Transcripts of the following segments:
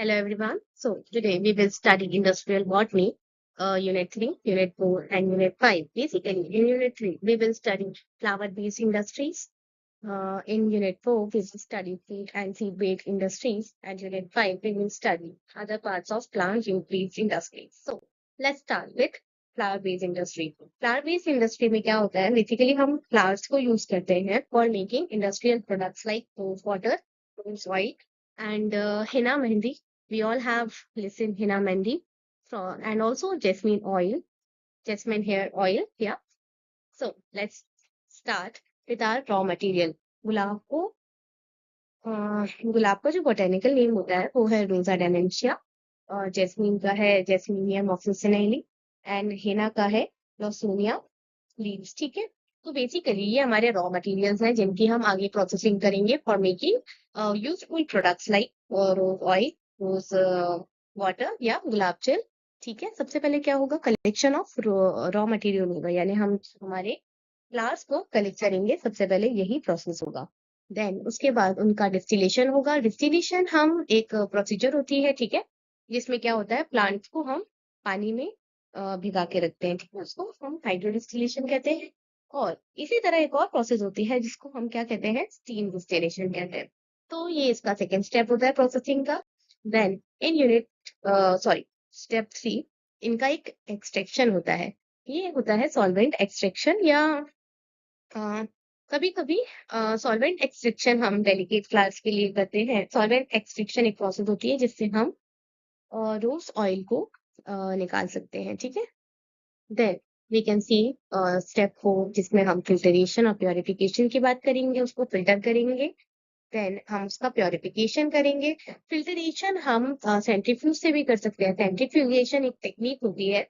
Hello everyone. So today we will study industrial botany, unit 3, unit 4 and unit 5. Basically in unit 3 we will study flower-based industries. In unit 4 we will study seed and seed-based industries and unit 5 we will study other parts of plant-based industries. So let's start with flower-based industry. Flower-based industry में क्या होता है? Basically हम flowers को use करते हैं for making industrial products like rose water, rose oil and henna mehendi. We all have listened henna mehendi and also jasmine hair oil. Yeah. So let's start with our raw material. गुलाब को गुलाब का जो botanical name होता है वो है रोजा डेनेंशिया और jasmine का है जैस्मीनियम ऑक्सिसिनेली एंड हेना का है लॉसोनिया लीव्स। ठीक है, तो बेसिकली ये हमारे रॉ मटेरियल्स हैं जिनकी हम आगे प्रोसेसिंग करेंगे for making useful products like rose oil, rose water या गुलाब जल। ठीक है, सबसे पहले क्या होगा, कलेक्शन ऑफ रॉ मटेरियल होगा, यानी हम हमारे फ्लावर्स को कलेक्ट करेंगे, सबसे पहले यही प्रोसेस होगा। देन उसके बाद उनका डिस्टिलेशन होगा। डिस्टिलेशन हम एक प्रोसीजर होती है, ठीक है, जिसमें क्या होता है, प्लांट्स को हम पानी में भिगा के रखते हैं, ठीक है, उसको हम हाइड्रो डिस्टिलेशन कहते हैं। और इसी तरह एक और प्रोसेस होती है जिसको हम क्या कहते हैं, स्टीम डिस्टिलेशन कहते हैं। तो ये इसका सेकेंड स्टेप होता है प्रोसेसिंग का। Then in unit sorry step 3 इनका एक एक्सट्रैक्शन होता है। ये होता है सॉल्वेंट एक्सट्रैक्शन या कभी कभी सॉल्वेंट एक्सट्रैक्शन हम डेलिकेट फ्लावर्स के लिए करते हैं। सॉल्वेंट एक्सट्रैक्शन एक प्रोसेस होती है जिससे हम रोज ऑयल को निकाल सकते हैं, ठीक है। Then we can see step 4 जिसमें हम फिल्टरेशन और प्योरिफिकेशन की बात करेंगे, उसको फिल्टर करेंगे। देन हम उसका प्योरिफिकेशन करेंगे। फिल्टरेशन हम सेंट्रीफ्यूज से भी कर सकते हैं। सेंट्रीफ्यूगेशन एक टेक्निक होती है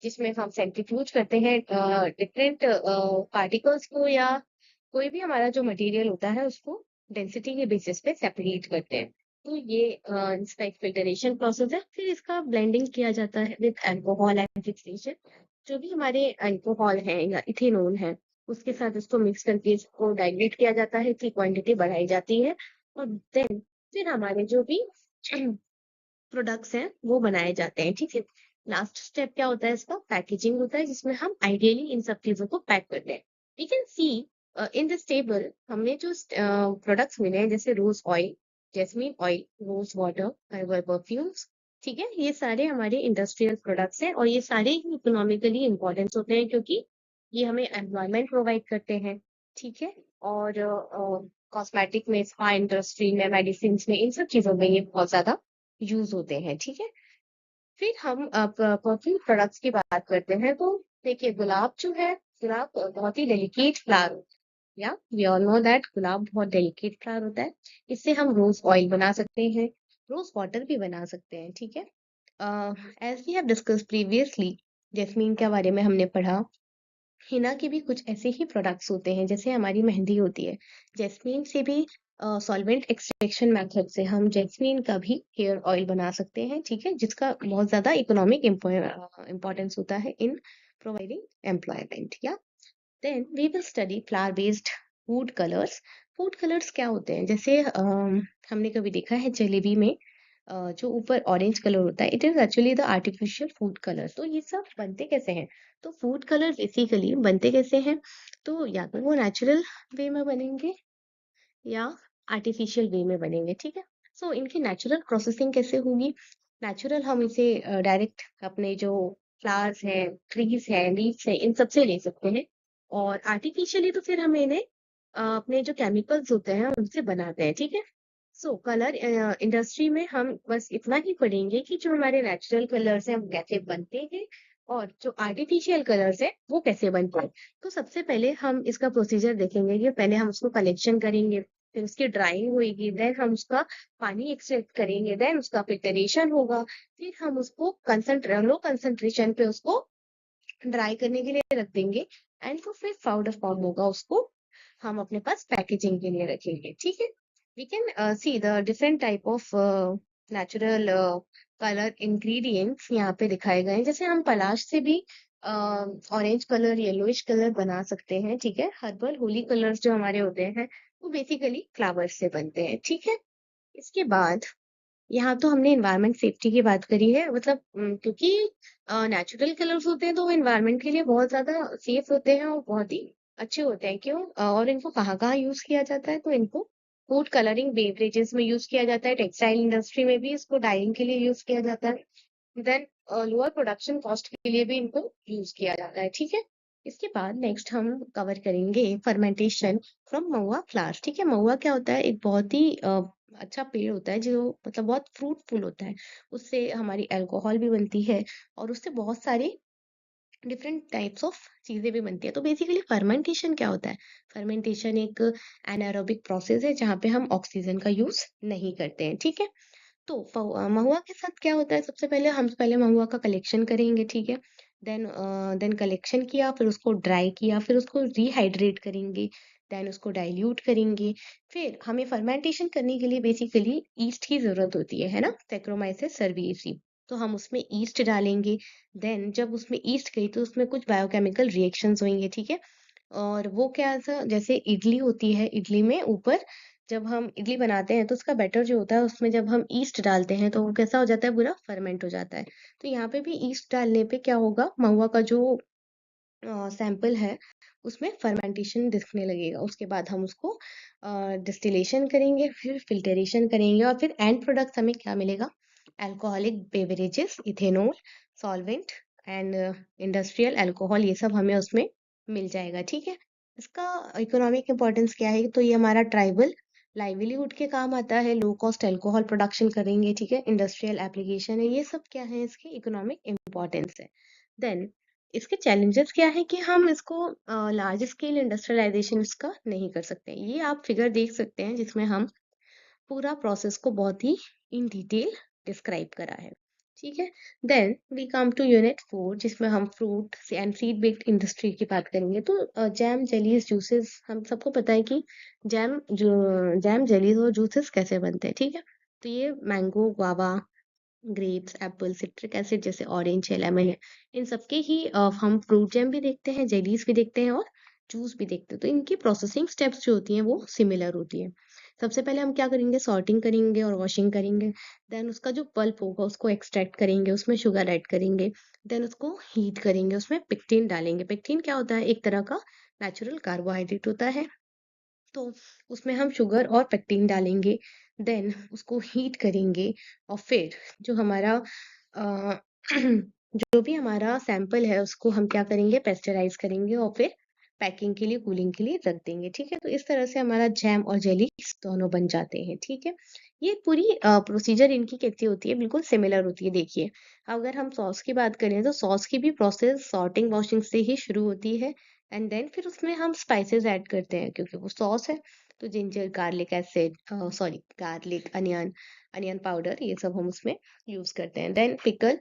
जिसमें हम सेंट्रीफ्यूज करते हैं डिफरेंट पार्टिकल्स को या कोई भी हमारा जो मटेरियल होता है उसको डेंसिटी के बेसिस पे सेपरेट करते हैं। तो ये इसका एक फिल्टरेशन प्रोसेस है। फिर इसका ब्लेंडिंग किया जाता है विद अल्कोहल एंड फिक्सेशन। जो भी हमारे अल्कोहल है या इथेनॉल है उसके साथ इसको मिक्स करके इसको डाइल्यूट किया जाता है, इसकी क्वांटिटी बढ़ाई जाती है और देन फिर हमारे जो भी प्रोडक्ट्स हैं वो बनाए जाते हैं, ठीक है। लास्ट स्टेप क्या होता है, इसका पैकेजिंग होता है जिसमें हम आइडियली इन सब चीजों को पैक करते हैं। We can see in this table हमने जो प्रोडक्ट्स मिले हैं जैसे rose oil, jasmine oil, rose water, herbal perfumes, ठीक है, ये सारे हमारे इंडस्ट्रियल प्रोडक्ट्स हैं और ये सारे ही इकोनॉमिकली इम्पोर्टेंट होते हैं क्योंकि ये हमें एम्प्लॉयमेंट प्रोवाइड करते हैं, ठीक है। और कॉस्मेटिक में, स्पा इंडस्ट्री में, मेडिसिन में, इन सब चीजों में ये बहुत ज्यादा यूज होते हैं, ठीक है। फिर हम परफ्यूम प्रोडक्ट्स की बात करते हैं। तो देखिए गुलाब जो है, गुलाब बहुत ही डेलिकेट फ्लावर होता है, या वी ऑल नो दैट गुलाब बहुत डेलिकेट फ्लावर होता है। इससे हम रोज ऑयल बना सकते हैं, रोज वाटर भी बना सकते हैं, ठीक है। As we have discuss previously, jasmine के बारे में हमने पढ़ा, हिना के भी कुछ ऐसे ही प्रोडक्ट्स होते हैं जैसे हमारी मेहंदी होती है। जैस्मीन से भी सॉल्वेंट एक्सट्रैक्शन मेथड से हम जैस्मीन का भी हेयर ऑयल बना सकते हैं, ठीक है, जिसका बहुत ज्यादा इकोनॉमिक इम्पोर्टेंस होता है इन प्रोवाइडिंग एम्प्लॉयमेंट। या then we will study flower based food colours. Food colours क्या होते हैं, जैसे हमने कभी देखा है जलेबी में जो ऊपर ऑरेंज कलर होता है, it is actually the artificial food colour. तो ये सब बनते कैसे हैं, तो फूड कलर बेसिकली बनते कैसे हैं, तो या तो वो नेचुरल वे में बनेंगे या आर्टिफिशियल वे में बनेंगे, ठीक है। सो इनकी नेचुरल प्रोसेसिंग कैसे होगी, नेचुरल हम इसे डायरेक्ट अपने जो फ्लावर्स हैं, ट्रीज हैं, लीव्स हैं, इन सबसे ले सकते हैं। और आर्टिफिशियली तो फिर हम इन्हें अपने जो केमिकल्स होते हैं उनसे बनाते हैं, ठीक है। सो कलर इंडस्ट्री में हम बस इतना ही पढ़ेंगे कि जो हमारे नेचुरल कलर्स हैं वो कैसे बनते हैं और जो आर्टिफिशियल कलर्स है वो कैसे बनते हैं। तो सबसे पहले हम इसका प्रोसीजर देखेंगे कि पहले हम उसको कलेक्शन करेंगे, फिर उसकी ड्राइंग होगी, देन हम उसका पानी एक्सट्रैक्ट करेंगे, देन उसका फिल्टरेशन होगा, फिर हम उसको लो कंसंट्रेशन पे उसको ड्राई करने के लिए रख देंगे एंड तो फिर पाउडर फॉर्म होगा, उसको हम अपने पास पैकेजिंग के लिए रखेंगे, ठीक है। We can see the different type of natural colour ingredients यहाँ पे दिखाए गए हैं। जैसे हम पलाश से भी ऑरेंज कलर, येलोइश कलर बना सकते हैं, ठीक है। हर्बल होली कलर्स जो हमारे होते हैं वो बेसिकली फ्लावर्स से बनते हैं, ठीक है। इसके बाद यहाँ तो हमने एनवायरनमेंट सेफ्टी की बात करी है, मतलब क्योंकि नेचुरल कलर्स होते हैं तो वो एनवायरनमेंट के लिए बहुत ज्यादा सेफ होते हैं और बहुत ही अच्छे होते हैं। क्यों? और इनको कहाँ कहाँ यूज किया जाता है? तो इनको फूड कलरिंग बेवरेजेस में यूज किया जाता है, टेक्सटाइल इंडस्ट्री में भी इसको डाइंग के लिए यूज किया जाता है, देन लोअर प्रोडक्शन कॉस्ट के लिए भी इनको यूज किया जाता है। ठीक है, इसके बाद नेक्स्ट हम कवर करेंगे फर्मेंटेशन फ्रॉम महुआ फ्लावर्स। ठीक है, महुआ क्या होता है? एक बहुत ही अच्छा पेड़ होता है जो मतलब बहुत फ्रूटफुल होता है। उससे हमारी अल्कोहल भी बनती है और उससे बहुत सारी डिफरेंट टाइप्स ऑफ चीजें भी बनती है। तो बेसिकली फर्मेंटेशन क्या होता है? फर्मेंटेशन एक एनारोबिक प्रोसेस है जहाँ पे हम ऑक्सीजन का यूज नहीं करते हैं। ठीक है, तो महुआ के साथ क्या होता है? सबसे पहले हम पहले महुआ का कलेक्शन करेंगे। ठीक है, देन कलेक्शन किया, फिर उसको ड्राई किया, फिर उसको रिहाइड्रेट करेंगे, देन उसको डाइल्यूट करेंगे। फिर हमें फर्मेंटेशन करने के लिए बेसिकली ईस्ट की जरूरत होती है ना, सैक्रोमाइसेस सर्विएसी। तो हम उसमें ईस्ट डालेंगे। देन जब उसमें ईस्ट गई तो उसमें कुछ बायोकेमिकल रिएक्शंस होंगे। ठीक है, और वो क्या सा जैसे इडली होती है, इडली में ऊपर जब हम इडली बनाते हैं तो उसका बैटर जो होता है उसमें जब हम ईस्ट डालते हैं तो वो कैसा हो जाता है? पूरा फर्मेंट हो जाता है। तो यहाँ पे भी ईस्ट डालने पे क्या होगा? महुआ का जो सैंपल है उसमें फर्मेंटेशन दिखने लगेगा। उसके बाद हम उसको डिस्टिलेशन करेंगे, फिर फिल्टरेशन करेंगे और फिर एंड प्रोडक्ट हमें क्या मिलेगा? Alcoholic beverages, ethanol, solvent and industrial alcohol, ये सब हमें उसमें मिल जाएगा। ठीक है, इसका इकोनॉमिक इंपॉर्टेंस क्या है? तो ये हमारा ट्राइबल लाइवलीहुड के काम आता है, लो कॉस्ट अल्कोहल प्रोडक्शन करेंगे। ठीक है, इंडस्ट्रियल एप्लीकेशन है, ये सब क्या है? इसकी इकोनॉमिक इंपॉर्टेंस है। देन इसके चैलेंजेस क्या है कि हम इसको लार्ज स्केल इंडस्ट्रियलाइजेशन इसका नहीं कर सकते। ये आप फिगर देख सकते हैं जिसमें हम पूरा प्रोसेस को बहुत ही इन डिटेल डिस्क्राइब करा है। ठीक है, then we come to unit 4 जिसमें हम fruit and seed based industry की बात करेंगे। तो जैम, जेलीज, जूसेस, हम सबको पता है कि जैम, जेलीज और जूसेस कैसे बनते हैं। ठीक है, तो ये mango, guava, grapes, Apple, citric acid जैसे ऑरेंज है, लेमन है, इन सबके ही हम फ्रूट जैम भी देखते हैं, जेलीज भी देखते हैं और जूस भी देखते हैं। तो इनकी प्रोसेसिंग स्टेप्स जो होती हैं वो सिमिलर होती है। सबसे पहले हम क्या करेंगे? सॉर्टिंग करेंगे और वॉशिंग करेंगे। देन उसका जो पल्प होगा उसको एक्सट्रैक्ट करेंगे, उसमें शुगर ऐड करेंगे। देन उसको हीट करेंगे, उसमें पेक्टिन डालेंगे। पेक्टिन क्या होता है? एक तरह का नेचुरल कार्बोहाइड्रेट होता है। तो उसमें हम शुगर और पेक्टिन डालेंगे, देन उसको हीट करेंगे और फिर जो हमारा अ, जो भी हमारा सैंपल है उसको हम क्या करेंगे? पेस्चराइज करेंगे और फिर पैकिंग के लिए, कूलिंग के लिए रख देंगे। ठीक है, तो इस तरह से हमारा जैम और जेली दोनों बन जाते हैं। ठीक है, ये पूरी प्रोसीजर इनकी कैसी होती है? बिल्कुल सिमिलर होती है। देखिए, अगर हम सॉस की बात करें तो सॉस की भी प्रोसेस सॉर्टिंग वॉशिंग से ही शुरू होती है, एंड देन फिर उसमें हम स्पाइसेस ऐड करते हैं क्योंकि वो सॉस है। तो ginger garlic acid, sorry garlic, onion powder, ये सब हम उसमें यूज करते हैं। देन पिकल,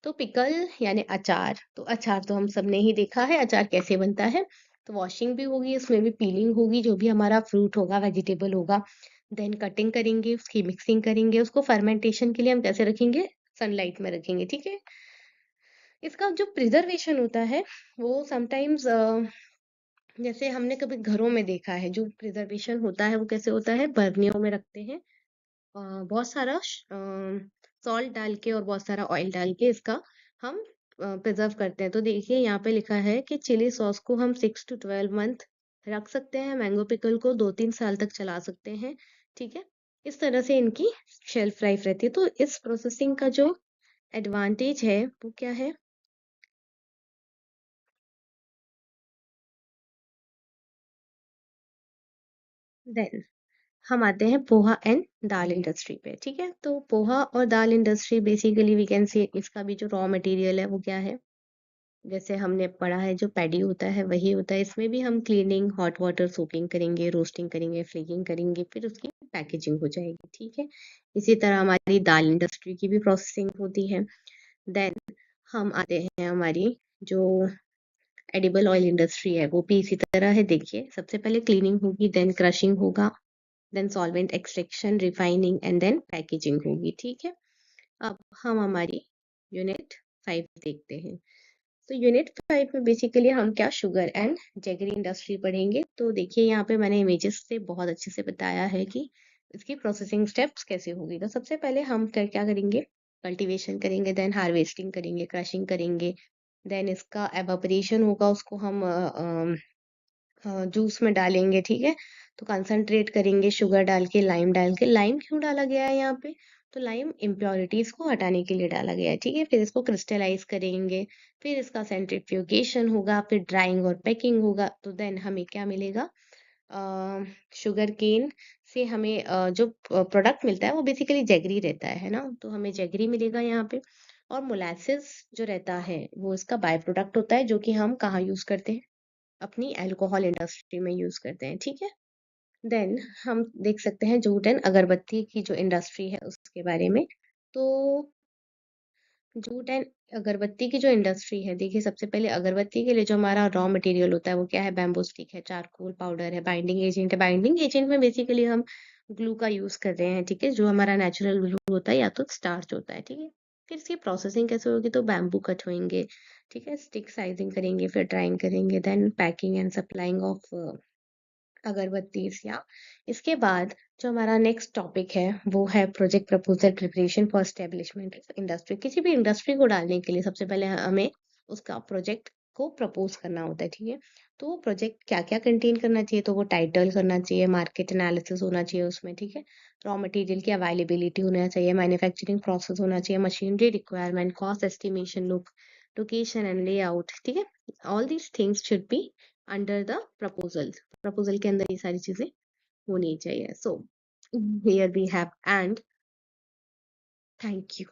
तो पिकल यानी अचार। तो अचार तो हम सब ने ही देखा है अचार कैसे बनता है। तो वॉशिंग भी होगी, उसमें भी पीलिंग होगी, जो भी हमारा फ्रूट होगा, वेजिटेबल होगा, देन कटिंग करेंगे, उसकी मिक्सिंग करेंगे, उसको फर्मेंटेशन के लिए हम कैसे रखेंगे? सनलाइट में रखेंगे। ठीक है, इसका जो प्रिजर्वेशन होता है वो समटाइम्स जैसे हमने कभी घरों में देखा है, जो प्रिजर्वेशन होता है वो कैसे होता है? बर्नियों में रखते हैं, बहुत सारा सॉल्ट डाल के और बहुत सारा ऑयल डाल के इसका हम प्रिजर्व करते हैं। तो देखिए यहाँ पे लिखा है कि चिली सॉस को हम 6 to 12 मंथ रख सकते हैं, मैंगो पिकल को 2-3 साल तक चला सकते हैं। ठीक है, इस तरह से इनकी शेल्फ लाइफ रहती है। तो इस प्रोसेसिंग का जो एडवांटेज है वो क्या है? देन हम आते हैं पोहा एंड दाल इंडस्ट्री पे। ठीक है, तो पोहा और दाल industry basically we can say इसका भी जो रॉ मटेरियल है वो क्या है? जैसे हमने पढ़ा है जो पैडी होता है वही होता है। इसमें भी हम क्लीनिंग, हॉट वाटर सोकिंग करेंगे, रोस्टिंग करेंगे, फ्लेकिंग करेंगे, फिर उसकी पैकेजिंग हो जाएगी। ठीक है, इसी तरह हमारी दाल इंडस्ट्री की भी प्रोसेसिंग होती है। देन हम आते हैं हमारी जो एडिबल ऑयल इंडस्ट्री है वो भी इसी तरह है। देखिए, सबसे पहले क्लीनिंग होगी, देन क्रशिंग होगा, then solvent extraction, refining and then packaging होगी। ठीक है, अब हम हमारी यूनिट 5 देखते हैं। तो यूनिट 5 में बेसिकली हम क्या शुगर एंड जेगरी इंडस्ट्री पढ़ेंगे। तो देखिए यहाँ पे मैंने इमेजेस से बहुत अच्छे से बताया है कि इसकी प्रोसेसिंग स्टेप्स कैसे होगी? तो सबसे पहले हम क्या करेंगे, कल्टीवेशन करेंगे, देन हार्वेस्टिंग करेंगे, क्रशिंग करेंगे, देन इसका एवापोरेशन होगा, उसको हम जूस में डालेंगे, ठीक है? तो कंसंट्रेट करेंगे शुगर डाल के, लाइम डाल के। लाइम क्यों डाला गया है यहाँ पे? तो लाइम इम्प्योरिटीज को हटाने के लिए डाला गया है, ठीक है? फिर इसको क्रिस्टलाइज करेंगे, फिर इसका सेंट्रीफ्यूगेशन होगा, फिर ड्राइंग और पैकिंग होगा। तो देन हमें क्या मिलेगा? शुगर केन से हमें जो प्रोडक्ट मिलता है वो बेसिकली जैगरी रहता है ना? तो हमें जैगरी मिलेगा यहाँ पे। और मोलासेस जो रहता है वो इसका बाय प्रोडक्ट होता है, जो कि हम कहाँ यूज करते हैं? अपनी अल्कोहल इंडस्ट्री में यूज करते हैं, ठीक है? देन हम देख सकते हैं जूट एंड अगरबत्ती की जो इंडस्ट्री है उसके बारे में। तो जूट एंड अगरबत्ती की जो इंडस्ट्री है, देखिए सबसे पहले अगरबत्ती के लिए जो हमारा रॉ मटेरियल होता है वो क्या है? बैम्बू स्टिक है, चारकोल पाउडर है, बाइंडिंग एजेंट है। बाइंडिंग एजेंट में बेसिकली हम ग्लू का यूज कर रहे हैं, ठीक है? जो हमारा नेचुरल ग्लू होता है या तो स्टार्च होता है, ठीक है? फिर इसकी प्रोसेसिंग कैसे होगी? तो बैम्बू कट होंगे, ठीक है? स्टिक साइजिंग करेंगे, फिर ड्राइंग करेंगे, then packing and supplying of अगरबत्तीज। या इसके बाद जो हमारा नेक्स्ट टॉपिक है वो है project proposal preparation for establishment industry. किसी भी इंडस्ट्री को डालने के लिए सबसे पहले हमें उसका प्रोजेक्ट को प्रपोज करना होता है, ठीक है? तो वो प्रोजेक्ट क्या क्या कंटेन करना चाहिए? तो वो टाइटल करना चाहिए, मार्केट एनालिसिस होना चाहिए उसमें, ठीक है? रॉ मटेरियल की अवेलेबिलिटी होना चाहिए, मैन्युफैक्चरिंग प्रोसेस होना चाहिए, machinery requirement, cost estimation, look, location and layout, ठीक है? All these things should be under the proposal. Proposal के अंदर ये सारी चीजें होनी चाहिए। So here we have and thank you.